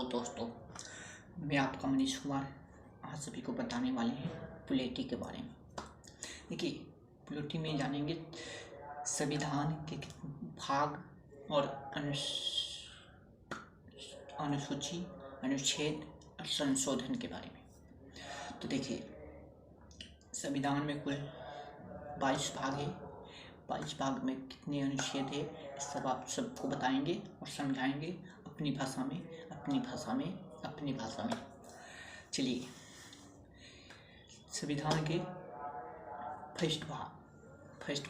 Hello दोस्तों, मैं आपका मनीष कुमार आज सभी को बताने वाले हैं पॉलिटी के बारे में। देखिए, पॉलिटी में जानेंगे संविधान के भाग और अनुसूची, अनुच्छेद और संशोधन के बारे में। तो देखिए, संविधान में कुल 22 भाग है। 22 भाग में कितने अनुच्छेद है, सब आप सबको बताएंगे और समझाएंगे अपनी भाषा में। चलिए, संविधान के फर्स्ट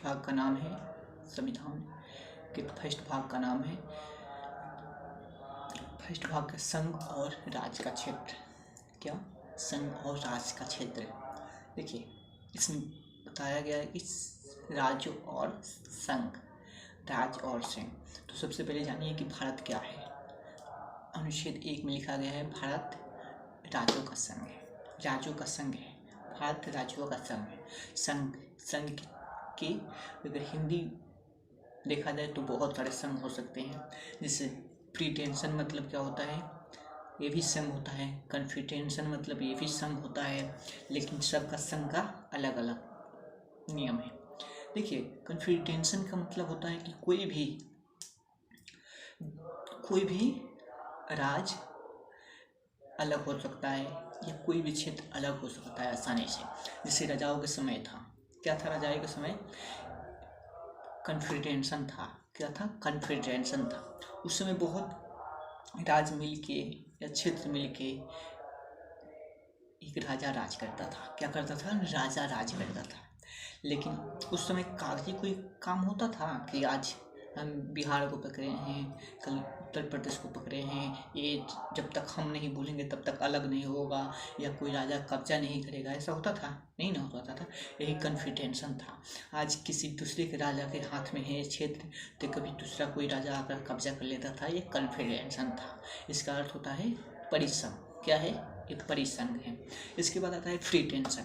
भाग का नाम है संविधान के फर्स्ट भाग का संघ और राज्य का क्षेत्र। क्या? संघ और राज्य का क्षेत्र। देखिए, इसमें बताया गया है कि राज्य और संघ। तो सबसे पहले जानिए कि भारत क्या है। अनुच्छेद 1 में लिखा गया है भारत राज्यों का संघ है। भारत राज्यों का संघ है। संघ की अगर हिंदी देखा जाए तो बहुत सारे संघ हो सकते हैं। जैसे प्रीटेंशन मतलब क्या होता है, ये भी संघ होता है। कन्फेडरेशन मतलब ये भी संघ होता है, लेकिन सबका संघ का अलग अलग नियम है। देखिए, कन्फेडरेशन का मतलब होता है कि कोई भी राज्य अलग हो सकता है या कोई भी क्षेत्र अलग हो सकता है आसानी से। जैसे राजाओं के समय था, क्या था? राजाओं के समय कन्फेडरेशन था। क्या था? कन्फेडरेशन था। उस समय बहुत राज्य मिलके या क्षेत्र मिलके एक राजा राज करता था। क्या करता था? राजा राज करता था। लेकिन उस समय कागजी कोई काम होता था कि आज हम बिहार को पकड़े हैं, कल उत्तर प्रदेश को पकड़े हैं, ये जब तक हम नहीं बोलेंगे तब तक अलग नहीं होगा, या कोई राजा कब्जा नहीं करेगा, ऐसा होता था? नहीं ना होता था। यही कन्फेडरेशन था। आज किसी दूसरे के राजा के हाथ में है क्षेत्र, तो कभी दूसरा कोई राजा आकर कब्जा कर लेता था। ये कन्फेडरेशन था। इसका अर्थ होता है परिसंघ। क्या है? एक परिसंघ है। इसके बाद आता है प्रीटेंशन।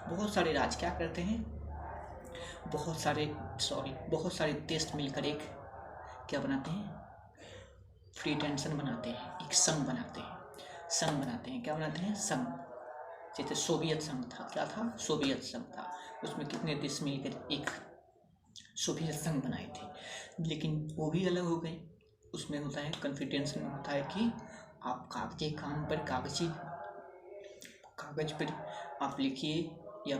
बहुत सारे राज्य क्या करते हैं, बहुत सारे देश मिलकर एक क्या बनाते हैं? प्रीटेंशन बनाते हैं, एक संघ बनाते हैं। क्या बनाते हैं? संघ। जैसे सोवियत संघ था। क्या था? सोवियत संघ था। उसमें कितने देश मिलकर एक सोवियत संघ बनाए थे, लेकिन वो भी अलग हो गए। उसमें होता है, कन्फेडरेशन में होता है कि आप कागजी काम पर कागज पर आप लिखिए या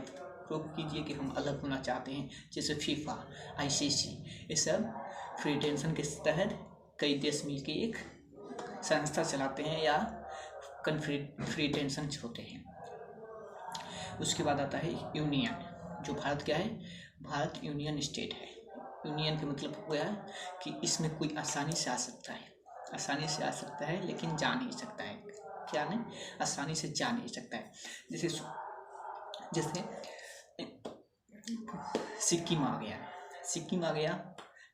प्रूव कीजिए कि हम अलग होना चाहते हैं। जैसे फीफा, ICC, ये सब प्रीटेंशन के तहत कई देश मिलके एक संस्था चलाते हैं या प्रीटेंशन होते हैं। उसके बाद आता है यूनियन। जो भारत क्या है? भारत यूनियन स्टेट है। यूनियन का मतलब हो गया कि इसमें कोई आसानी से आ सकता है लेकिन जा नहीं सकता है। क्या नहीं? आसानी से जा नहीं सकता है। जैसे सिक्किम आ गया।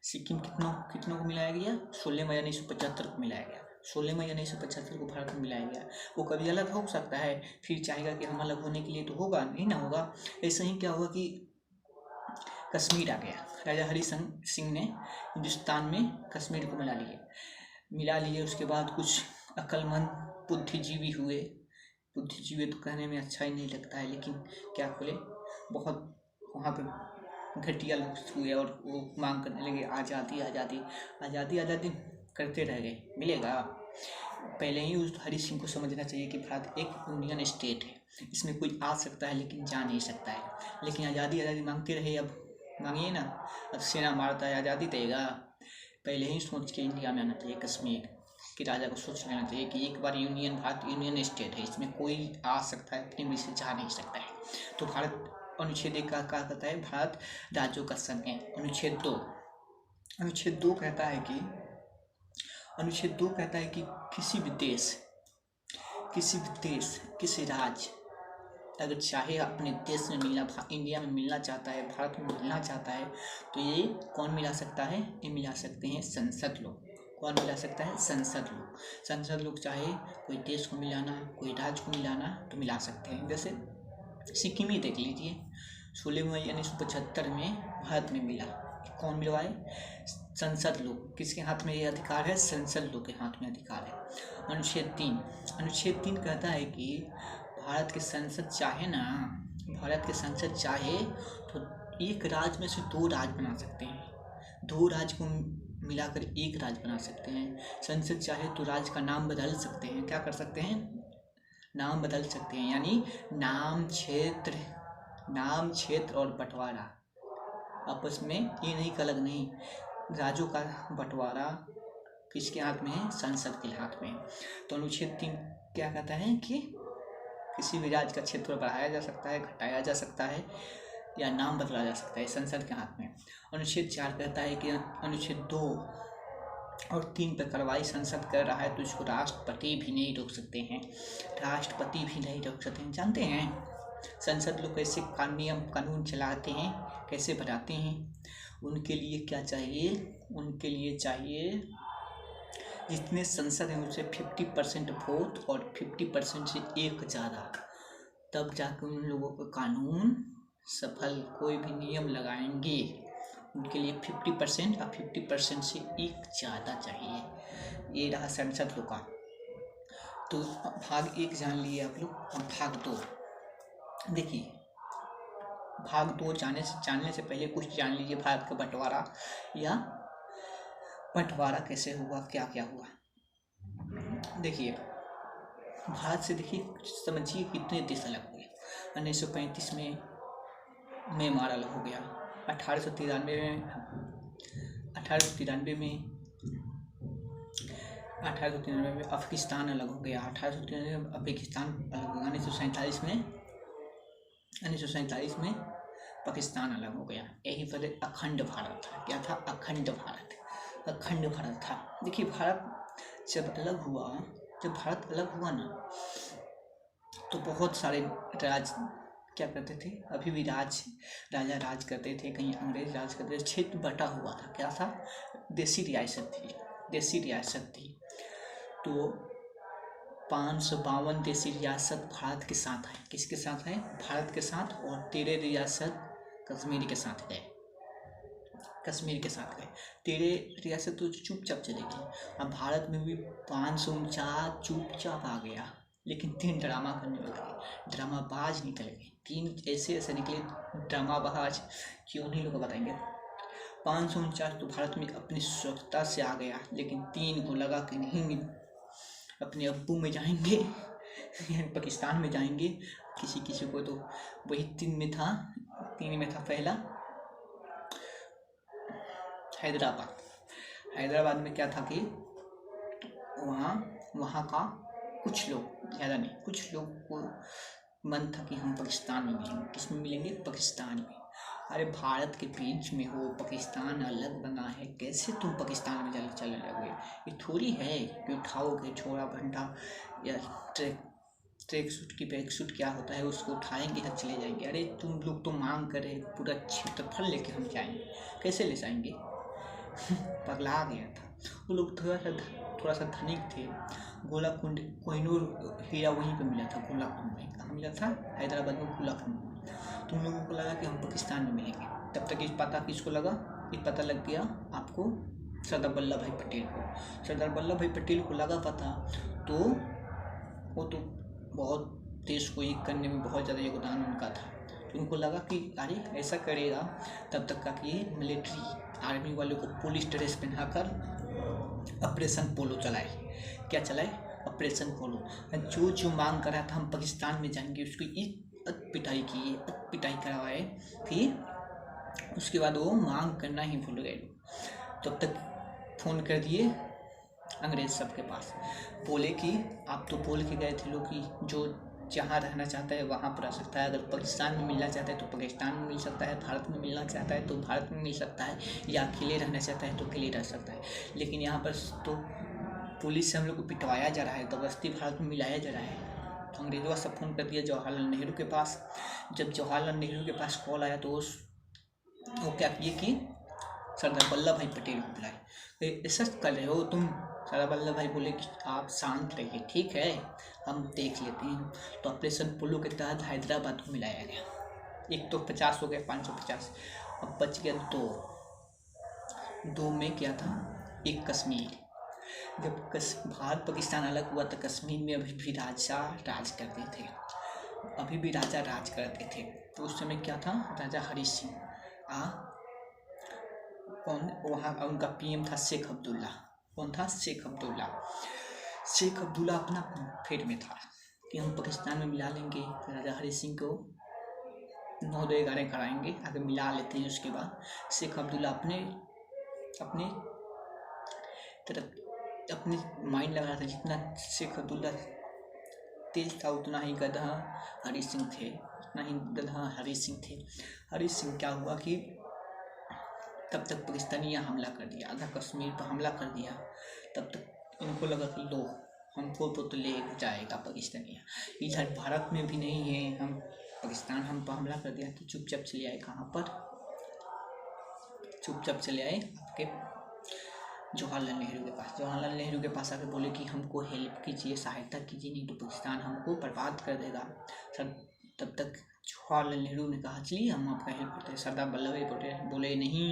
सिक्किम कितनों को मिलाया गया? 16 मई 1975 को मिलाया गया। 16 मई 1975 को भारत में मिलाया गया। वो कभी अलग हो सकता है, फिर चाहेगा कि हम अलग होने के लिए, तो होगा नहीं ना होगा। ऐसे ही क्या हुआ कि कश्मीर आ गया। राजा हरि सिंह ने हिंदुस्तान में कश्मीर को मिला लिए। उसके बाद कुछ अक्लमंद बुद्धिजीवी तो कहने में अच्छा ही नहीं लगता है, लेकिन क्या बोले, बहुत वहाँ पे घटिया लोग हुए और वो मांग करने लगे आज़ादी करते रह गए। मिलेगा? पहले ही उस हरि सिंह को समझना चाहिए कि भारत एक यूनियन स्टेट है, इसमें कोई आ सकता है लेकिन जा नहीं सकता है। लेकिन आज़ादी मांगते रहे। अब मांगिए ना, अब सेना मारता है, आज़ादी देगा? पहले ही सोच के इंडिया में आना चाहिए। कश्मीर के राजा को सोच लेना चाहिए कि एक बार भारत यूनियन स्टेट है, इसमें कोई आ सकता है, अपने में से जा नहीं सकता है। तो भारत अनुच्छेद 1 का क्या कहता है? भारत राज्यों का संघ है। अनुच्छेद 2 कहता है कि किसी भी देश, किसी राज्य अगर चाहे अपने देश में इंडिया में मिलना चाहता है, भारत में मिलना चाहता है, तो ये कौन मिला सकता है? ये मिला सकते हैं संसद लोग। कौन मिला सकता है? संसद लोग चाहे कोई देश को मिलाना, कोई राज्य को मिलाना, तो मिला सकते हैं। जैसे सिक्किम ही देख लीजिए, 16 मई 1975 में भारत में मिला। कौन मिलवाए? संसद लोग। किसके हाथ में ये अधिकार है? संसद लोग के हाथ में अधिकार है। अनुच्छेद 3 कहता है कि भारत के संसद चाहे तो एक राज्य में से 2 राज्य बना सकते हैं, 2 राज्य को मिलाकर एक राज्य बना सकते हैं। संसद चाहे तो राज्य का नाम बदल सकते हैं। क्या कर सकते हैं? नाम बदल सकते हैं, यानी नाम क्षेत्र और बंटवारा आपस में ये नहीं, अलग नहीं। राज्यों का बंटवारा किसके हाथ में है? संसद के हाथ में है। तो अनुच्छेद 3 क्या कहता है कि किसी भी राज्य का क्षेत्र बढ़ाया जा सकता है, घटाया जा सकता है या नाम बदला जा सकता है, संसद के हाथ में। अनुच्छेद 4 कहता है कि अनुच्छेद 2 और 3 पर कार्रवाई संसद कर रहा है तो इसको राष्ट्रपति भी नहीं रोक सकते हैं, राष्ट्रपति भी नहीं रोक सकते हैं। जानते हैं संसद लोग कैसे कानून चलाते हैं, कैसे बनाते हैं? उनके लिए क्या चाहिए? उनके लिए चाहिए जितने संसद हैं उससे 50% वोट और 50% से एक ज़्यादा, तब जाकर उन लोगों का कानून सफल। कोई भी नियम लगाएंगे उनके लिए 50% और 50% से एक ज़्यादा चाहिए। ये रहा संसद लोग का। तो भाग 1 जान लिए आप लोग। अब भाग 2 देखिए। भाग 2 जानने से पहले कुछ जान लीजिए भारत का बंटवारा कैसे हुआ, क्या क्या हुआ। देखिए भारत से समझिए कितने देश अलग हुए। 1935 में म्यांमार अलग हो गया, 1893 में अफगानिस्तान अलग हो गया, 1893 में अफगानिस्तान अलग हो गया, 1947 में पाकिस्तान अलग हो गया। यही पहले अखंड भारत था। क्या था? अखंड भारत था। देखिए जब भारत अलग हुआ ना, तो बहुत सारे राज्य क्या करते थे? अभी भी राजा राज करते थे, कहीं अंग्रेज राज करते थे। क्षेत्र बटा हुआ था। क्या था? देसी रियासत थी। तो 552 देसी रियासत भारत के साथ है। किसके साथ है? भारत के साथ। और 13 रियासत कश्मीर के साथ गए। 13 रियासत तो चुपचाप चले गई। अब भारत में भी 549 चुपचाप आ गया, लेकिन 3 ड्रामा करने लगे, ड्रामाबाज निकल गए। 3 ऐसे निकले ड्रामाबाज कि उन्हीं लोग को बताएंगे। 549 तो भारत में अपनी स्वच्छता से आ गया, लेकिन 3 को लगा कि नहीं, अपने अब्बू में जाएंगे पाकिस्तान में जाएंगे। किसी को तो वही 3 में था। पहला हैदराबाद में क्या था कि वहाँ का कुछ लोग, ज़्यादा नहीं, कुछ लोग को मन था कि हम पाकिस्तान में मिलेंगे। किस में मिलेंगे? पाकिस्तान में। अरे भारत के बीच में हो, पाकिस्तान अलग बना है, कैसे तुम पाकिस्तान में चलने लगोगे? ये थोड़ी है कि उठाओगे छोरा भंटा या ट्रैक सूट की बैक सूट क्या होता है, उसको उठाएंगे या चले जाएंगे। अरे तुम लोग तो मांग करे पूरा क्षेत्रफल लेके हम जाएंगे, कैसे ले जाएंगे? पगला गया था वो लोग। थोड़ा सा धनिक थे। गोलाकुंड, कोहिनूर हीरा वहीं पे मिला था। गोलाकुंड में कहाँ मिला था? हैदराबाद में गोलाकुंड। तुम लोगों को लगा कि हम पाकिस्तान में मिलेंगे। तब तक इस पता किसको लगा? ये पता लग गया आपको, सरदार वल्लभ भाई पटेल को। सरदार वल्लभ भाई पटेल को लगा पता, तो वो तो बहुत देश को एक करने में बहुत ज़्यादा योगदान उनका था। तो उनको लगा कि अरे ऐसा करेगा, तब तक का कि मिलिट्री आर्मी वालों को पुलिस ड्रेस पहनाकर ऑपरेशन पोलो चलाए। क्या चलाए? ऑपरेशन पोलो। जो मांग कर रहा था हम पाकिस्तान में जाएंगे, उसको पिटाई करवाए। फिर उसके बाद वो मांग करना ही भूल गए। तब तक फ़ोन कर दिए अंग्रेज सबके पास, बोले कि आप तो बोल के गए थे लोग कि जो जहाँ रहना चाहता है वहाँ पर रह सकता है। अगर पाकिस्तान में मिलना चाहता है तो पाकिस्तान में मिल सकता है, भारत में मिलना चाहता है तो भारत में मिल सकता है, या अकेले रहना चाहता है तो अकेले रह सकता है। लेकिन यहाँ पर तो पुलिस से हम लोग को पिटवाया जा रहा है, ज़बरदस्ती भारत में मिलाया जा रहा है। तो अंग्रेजों सब फ़ोन कर दिया जवाहरलाल नेहरू के पास। जब जवाहरलाल नेहरू के पास कॉल आया तो वो क्या किए कि सरदार वल्लभ भाई पटेल को बुलाए। ऐसा कर रहे हो तुम? सरदार वल्लभ भाई बोले कि आप शांत रहिए, ठीक है, हम देख लेते हैं। तो ऑपरेशन पोलो के तहत हैदराबाद को मिलाया गया। एक तो 50 हो गया, 550। अब बच गया 2। दो में क्या था, एक कश्मीर। जब भारत पाकिस्तान अलग हुआ तो कश्मीर में अभी भी राजा राज करते थे, अभी भी राजा राज करते थे। तो उस समय क्या था, राजा हरी सिंह कौन वहाँ उनका पीएम था शेख अब्दुल्ला। कौन था, शेख अब्दुल्ला। शेख अब्दुल्ला अपना फेर में था कि हम पाकिस्तान में मिला लेंगे। राजा हरी सिंह को 9-11 कराएंगे, अगर मिला लेते हैं। उसके बाद शेख अब्दुल्ला अपने तरफ अपने माइंड लगा रहा था। जितना शेख अब्दुल्ला तेज था उतना ही गधा हरी सिंह थे, उतना ही गधा हरी सिंह थे। हरी सिंह क्या हुआ कि तब तक पाकिस्तानियाँ हमला कर दिया, आधा कश्मीर पर हमला कर दिया। तब तक इनको लगा कि लो हमको तो ले जाएगा पाकिस्तानियाँ, इधर भारत में भी नहीं है, हम पाकिस्तान हम पर हमला कर दिया। तो चुपचाप चले आए, कहाँ पर, चुपचाप चले आए आपके जवाहरलाल नेहरू के पास। जवाहरलाल नेहरू के पास आके बोले कि हमको हेल्प कीजिए, सहायता कीजिए, नहीं तो पाकिस्तान हमको बर्बाद कर देगा। सर तब तक जवाहरलाल नेहरू ने कहा चलिए हम आपका हेल्प करते हैं। सरदार वल्लभ भाई पटेल बोले नहीं,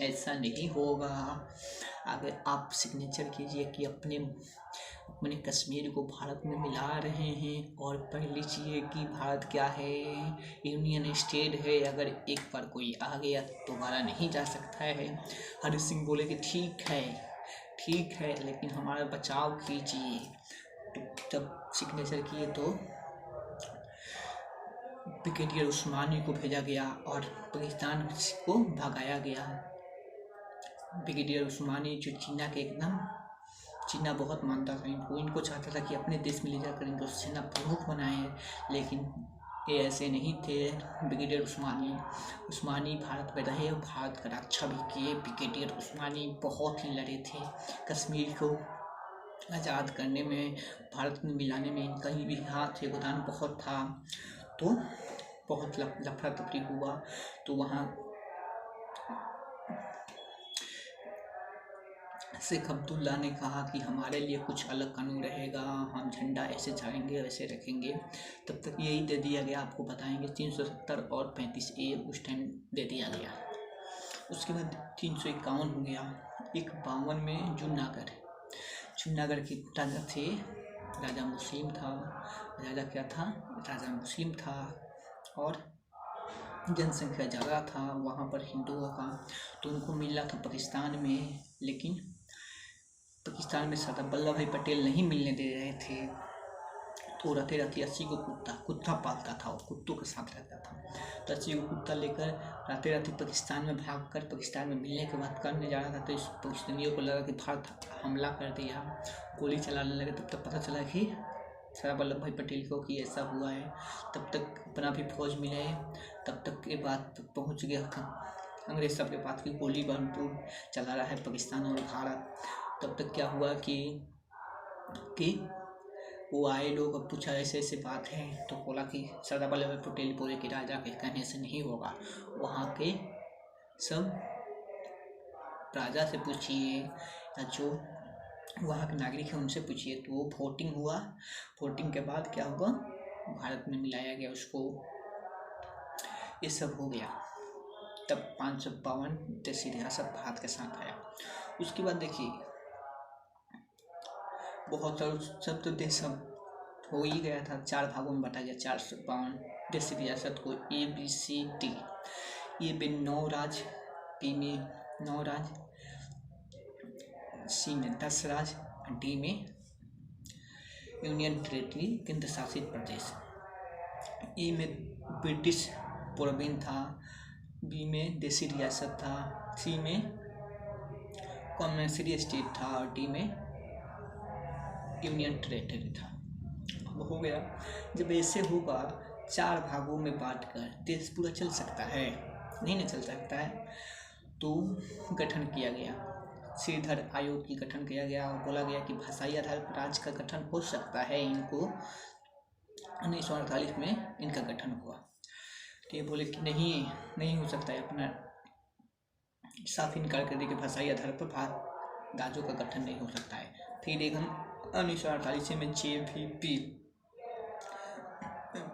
ऐसा नहीं होगा, अगर आप सिग्नेचर कीजिए कि अपने कश्मीर को भारत में मिला रहे हैं, और पढ़ लीजिए कि भारत क्या है, यूनियन स्टेट है, अगर एक बार कोई आ गया तो दोबारा नहीं जा सकता है। हरि सिंह बोले कि ठीक है लेकिन हमारा बचाव कीजिए। तो जब सिग्नेचर किए तो ब्रिगेडियर उस्मानी को भेजा गया और पाकिस्तान को भगाया गया। ब्रिगेडियर उस्मानी जो चीना बहुत मानता था इनको चाहता था कि अपने देश में ले जाकर इनको सेना प्रमुख बनाए, लेकिन ये ऐसे नहीं थे। ब्रिगेडियर उस्मानी भारत में रहे और भारत का रक्षा भी किए। ब्रिगेडियर उस्मानी बहुत ही लड़े थे, कश्मीर को आज़ाद करने में, भारत में मिलाने में इनका ही भी हाथ योगदान बहुत था। तो बहुत लफड़ा तफड़ी हुआ। तो वहाँ शेख अब्दुल्ला ने कहा कि हमारे लिए कुछ अलग कानून रहेगा, हम झंडा ऐसे चढ़ाएंगे वैसे रखेंगे। तब तक यही दे दिया गया, आपको बताएंगे 370 और 35A उस टाइम दे दिया गया। उसके बाद 351 हो गया। 51 में जूनागढ़ के राजा थे, राजा मुस्लिम था। राजा क्या था, राजा मुस्लिम था और जनसंख्या ज़्यादा था वहाँ पर हिंदुओं का। तो उनको मिल रहा था पाकिस्तान में, लेकिन पाकिस्तान में सरदार वल्लभ भाई पटेल नहीं मिलने दे रहे थे। तो रहते 80 को कुत्ता पालता था, और कुत्तों के साथ रहता था। तो 80 को कुत्ता लेकर रहते पाकिस्तान में भागकर पाकिस्तान में मिलने के बाद करने जा रहा था। तो इस पाकिस्तानियों को लगा कि भारत हमला कर दिया, गोली चलाने लगे। तब तक पता चला कि सरदार वल्लभ भाई पटेल को कि ऐसा हुआ है। तब तक अपना भी फौज मिले। तब तक के बाद पहुँच गया अंग्रेज सब के पास की गोली बारूद चला रहा है पाकिस्तान और भारत। तब तक क्या हुआ कि वो आए लोग, अब पूछा ऐसे बात है। तो बोला कि सरदार वल्लभ भाई पटेल बोले कि राजा के कहने से नहीं होगा, वहाँ के सब राजा से पूछिए या जो वहाँ के नागरिक हैं उनसे पूछिए। तो वो वोटिंग हुआ। वोटिंग के बाद क्या हुआ, भारत में मिलाया गया उसको, ये सब हो गया। तब 552 देशी रियासत भारत के साथ आया। उसके बाद देखिए बहुत सब तो देश सब हो ही गया था, 4 भागों में बांटा गया। 452 देशी रियासत को ABCD। ए में 9 राज, B में 9 राज, C में 10 राज, D में यूनियन टेरिटरी केंद्र शासित प्रदेश। E में ब्रिटिश प्रोविंस था, B में देशी रियासत था, C में कॉमर्शियल स्टेट था और D में यूनियन टेरिटरी था। अब हो गया, जब ऐसे होगा 4 भागों में बांटकर देश पूरा चल सकता है? नहीं ना चल सकता है। तो गठन किया गया, श्रीधर आयोग की गठन किया गया और बोला गया कि भाषाई आधार पर राज्य का गठन हो सकता है। इनको 1948 में इनका गठन हुआ। तो ये बोले कि नहीं हो सकता है, अपना साफ इनकार कर दिया कि भाषाई आधार पर राज्यों का गठन नहीं हो सकता है। फिर एक 1948 में JVP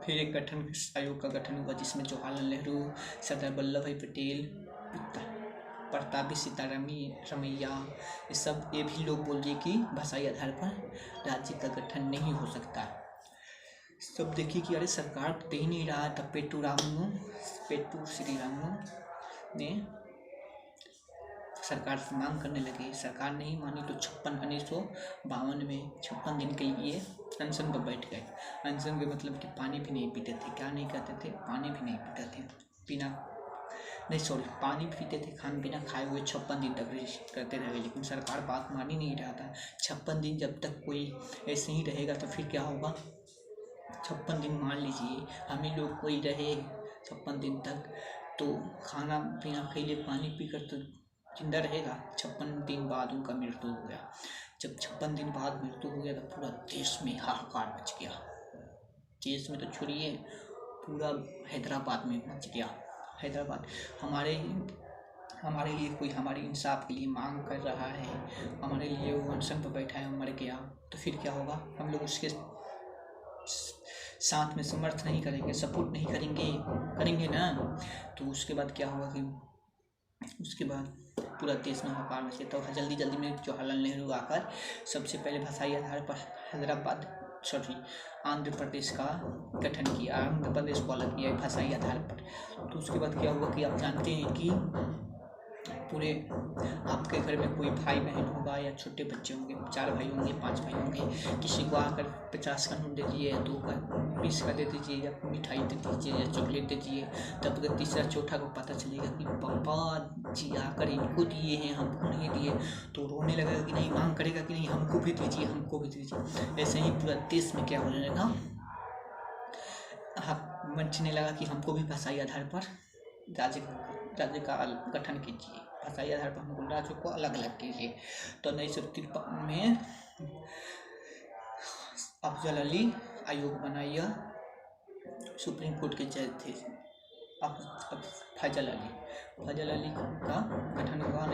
फिर एक गठन आयोग का गठन हुआ, जिसमें जवाहरलाल नेहरू, सरदार वल्लभ भाई पटेल, प्रतापी रमैया, ये भी लोग बोल दिए कि भाषाई आधार पर राज्य का गठन नहीं हो सकता। सब देखिए कि अरे सरकार दे ही नहीं रहा था। पेट्टू श्री रामू ने सरकार से मांग करने लगे, सरकार नहीं मानी तो 1952 में 56 दिन के लिए अनशन पर बैठ गए। अनशन के मतलब कि पानी भी नहीं पीते थे। क्या नहीं करते थे? पानी भी नहीं पीते थे, पानी पीते थे, खाना पीना खाए हुए 56 दिन तक रेस्ट करते रहे। लेकिन सरकार बात मान ही नहीं रहा था। 56 दिन जब तक कोई ऐसे ही रहेगा तो फिर क्या होगा? 56 दिन मान लीजिए हम ही लोग कोई रहे 56 दिन तक, तो खाना पीना खैले पानी पीकर तो जिंदा रहेगा। 56 दिन बाद उनका मृत्यु हो गया। जब 56 दिन बाद मृत्यु हो गया तो पूरा देश में हाहाकार मच गया। देश में तो छोड़िए, पूरा हैदराबाद में मच गया। हैदराबाद हमारे लिए कोई हमारे इंसाफ के लिए मांग कर रहा है, हमारे लिए वो अनशन पर बैठा है, मर गया, तो फिर क्या होगा? हम लोग उसके साथ में समर्थ नहीं करेंगे, सपोर्ट नहीं करेंगे ना। तो उसके बाद क्या होगा कि उसके बाद पूरा देश में हाहाकार मच गया। तो जल्दी में जवाहरलाल नेहरू आकर सबसे पहले भाषाई आधार पर आंध्र प्रदेश का गठन किया। आंध्र प्रदेश को अलग किया भाषाई आधार पर। तो उसके बाद क्या हुआ कि आप जानते हैं कि पूरे आपके घर में कोई भाई बहन होगा या छोटे बच्चे होंगे, 4 भाई होंगे, 5 भाई होंगे, किसी को आकर 50 का नोट दे दीजिए या 2 का 20 का दे दीजिए या मिठाई दे दीजिए या चॉकलेट दे दीजिए। तब तक तीसरा चौथा को पता चलेगा कि पापा जी आकर इनको दिए हैं, हमको नहीं दिए, तो रोने लगेगा कि नहीं, मांग करेगा कि नहीं हमको भी दीजिए, हमको भी दीजिए। ऐसे ही पूरा देश में क्या होने लगा, मचने लगा कि हमको भी भाषाई आधार पर राज्य का गठन कीजिए, भाषाई आधार पर हमको राज्यों को अलग अलग कीजिए। तो 1953 में अफजल अली आयोग बनाया, सुप्रीम कोर्ट के जज थे फजल अली का गठन हुआ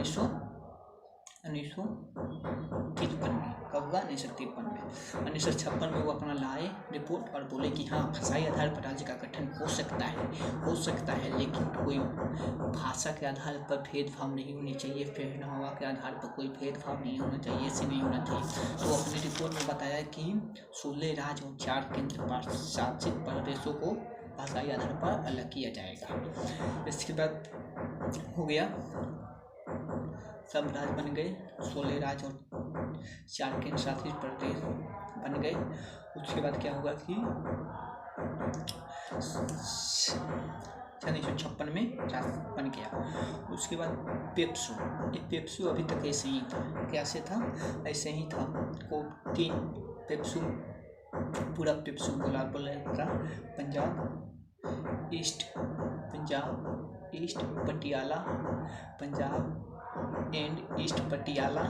1953 में। कब हुआ? 1953 में। 1956 में वो अपना लाए रिपोर्ट और बोले कि हाँ, भाषाई आधार पर राज्य का गठन हो सकता है, लेकिन कोई भाषा के आधार पर भेदभाव नहीं होनी चाहिए, पहनावा के आधार पर कोई भेदभाव नहीं होना चाहिए, ऐसे नहीं होना चाहिए। तो अपने रिपोर्ट में बताया कि 16 राज्य और 4 केंद्र शासित प्रदेशों को भाषाई आधार पर अलग किया जाएगा। इसके बाद हो गया, सब राज्य बन गए, 16 राज्य और 4 केंद्र शासित प्रदेश बन गए। उसके बाद क्या हुआ कि 1956 में बन गया। उसके बाद पेप्सू अभी तक ऐसे ही था। कैसे था? ऐसे ही था। को 3 पेप्सू, पूरा पेप्सू बोला था। Punjab east Patiala, Punjab and east Patiala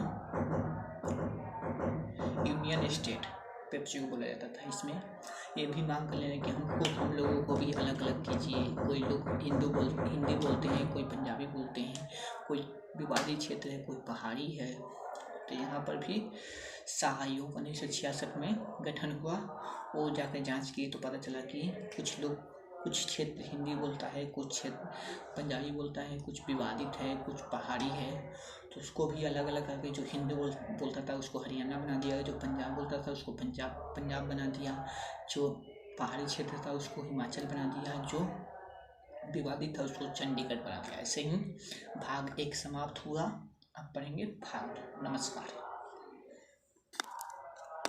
union state PEPSU को बोला जाता था। इसमें ये भी मांग कर लेने कि हम लोगों को भी अलग अलग कीजिए। कोई लोग हिंदी बोलते हैं, कोई पंजाबी बोलते हैं, कोई विवादी क्षेत्र है, कोई पहाड़ी है। तो यहाँ पर भी सहयोग 1966 में गठन हुआ। वो जाकर जांच किए तो पता चला कि कुछ क्षेत्र हिंदी बोलता है, कुछ क्षेत्र पंजाबी बोलता है, कुछ विवादित है, कुछ पहाड़ी है। तो उसको भी अलग अलग करके, जो हिंदी बोलता था उसको हरियाणा बना दिया, जो पंजाब बोलता था उसको पंजाब बना दिया, जो पहाड़ी क्षेत्र था उसको हिमाचल बना दिया, जो विवादित था उसको चंडीगढ़ बना दिया। ऐसे ही भाग 1 समाप्त हुआ। अब पढ़ेंगे भाग 2। नमस्कार।